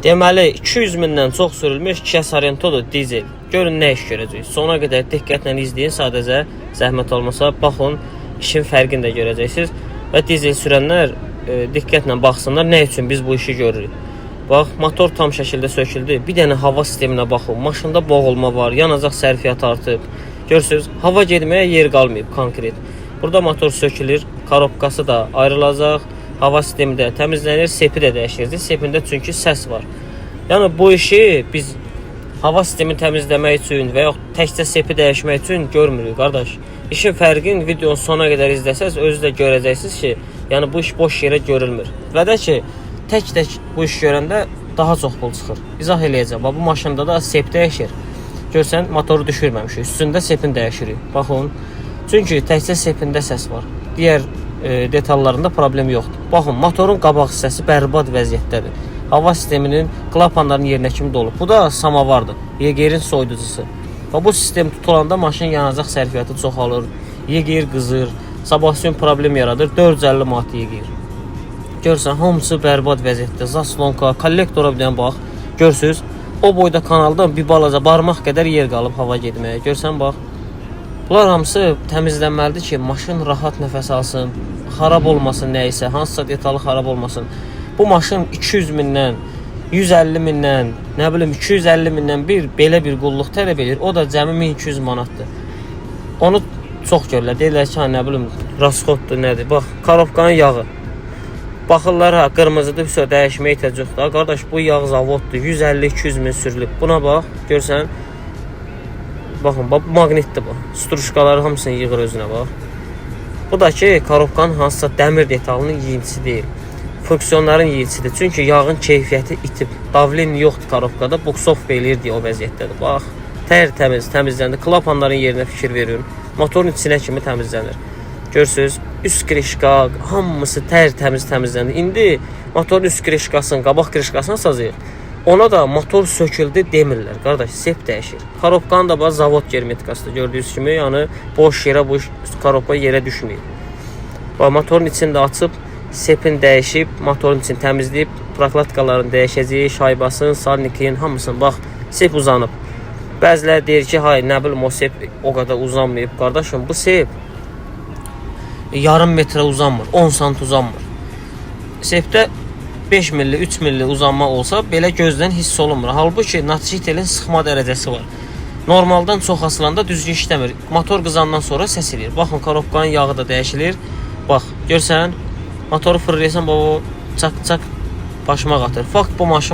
Deməli 200 mindən çox sürülmüş Kia Sorento'dur dizel. Görün nə iş görəcək. Sona qədər diqqətlə izləyin, sadəcə zəhmət olmasa baxın, işin fərqini də görəcəksiniz. Və dizel sürənlər diqqətlə baxsınlar nə üçün biz bu işi görürük. Bax, motor tam şəkildə söküldü. Bir dənə hava sisteminə baxın. Maşında boğulma var, yanacaq sərfiyyatı artıb. Görürsüz, hava getməyə yer qalmayıb konkret. Burada motor sökülür, korobkası da ayrılacaq. Hava sistemi də təmizlənir, sepi də dəyişəcək. Sepində çünki səs var. Yəni bu işi biz hava sistemini təmizləmək üçün və yox təkcə sepi dəyişmək üçün görmürük, qardaş. İşin fərqini videonun sona qədər izləsəz özünüz də görəcəksiniz ki, yəni bu iş boş yerə görülmür. Və də ki, tək bu iş görəndə daha çox pul çıxır. İzah eləyəcəm. Bu maşında da sep dəyişir. Görsən, motoru düşürməmişik. Üstündə sepin dəyişirik. Baxın. Çünki təkcə sepində səs var. Digər detallarında problem yoxdur. Baxın, motorun qabaq hissəsi bərbad vəziyyətdədir. Hava sisteminin klapanların yerinə kimi dolub. Bu da samavardır. Yegerin soyuducusu. Və bu sistem tutulanda maşın yanacaq sərfiyyatı çoxalır. Yeger qızır. Sabasyon problem yaradır. 450 manat yeger. Görsən, hamısı bərbad vəziyyətdə. Zaslonka, kollektora bir dənə bax. Görsünüz, o boyda kanaldan bir balaca barmaq qədər yer qalıb hava getməyə. Görsən, bax. Bunlar hamısı təmizlənməlidir ki, maşın rahat nəfəs alsın, xarab olmasın nəysə, hansısa detalı xarab olmasın. Bu maşın 200 mindən, 150 mindən, nə bilim 250 mindən belə bir qulluq tələb edir. O da cəmi 1200 manatdır. Onu çox görürlər. Deyirlər ki, nə bilim, rasxoddur, nədir? Bax, korobkanın yağı. Baxırlar, qırmızıdır, bir dəyişməyə ehtiyac yoxdur. Qardaş, bu yağ zavoddur. 150-200 min sürülüb. Buna bax, görsən. Baxın, bu maqnitdir bu. Struşkaları hamısını yığır özünə bax. Bu da ki, korobkanın hansısa dəmir detalının yiyintisi deyil. Funksiyonların yiyintisidir. Çünki yağın keyfiyyəti itib. Davlen yoxdur korobkada. Buksov beylir deyə o vəziyyətdədir. Bax, tərtəmiz təmizləndi. Klapanların yerinə fikir veriyorum. Motorun içinə kimi təmizlənir. Görürsünüz, üst krişka, hamısı tərtəmiz təmizləndi. İndi motorun üst krişkasını, qabaq krişkasını sazıyıq. Ona da motor söküldü demirlər. Qardaş, sep dəyişir. Korobkanın da bax zavod germetikasıdır. Gördüyünüz kimi, yəni boş yerə bu korobka yerə düşməyib. Bax, motorun içini də açıb, sepin dəyişib, motorun içini təmizləyib, prokladkaların dəyişəcəyi, şaybasının, salnikin, hamısını bax, sep uzanıb. Bəziləri deyir ki, hayır, nə bilim o sep o qədər uzanmayıb. Qardaşım, bu sep yarım metrə uzanmır, 10 sant uzanmır. Sepdə 5 milli, 3 milli uzanma olsa belə gözdən hiss olunmur. Halbuki natritelin sıxma dərəcəsi var. Normaldan çox asılanda düzgün işləmir. Motor qızandan sonra səs eləyir. Baxın, korobkanın yağı da dəyişilir. Bax, görsən, motoru fırlayasan, çak başıma qatır. Fakt bu maşın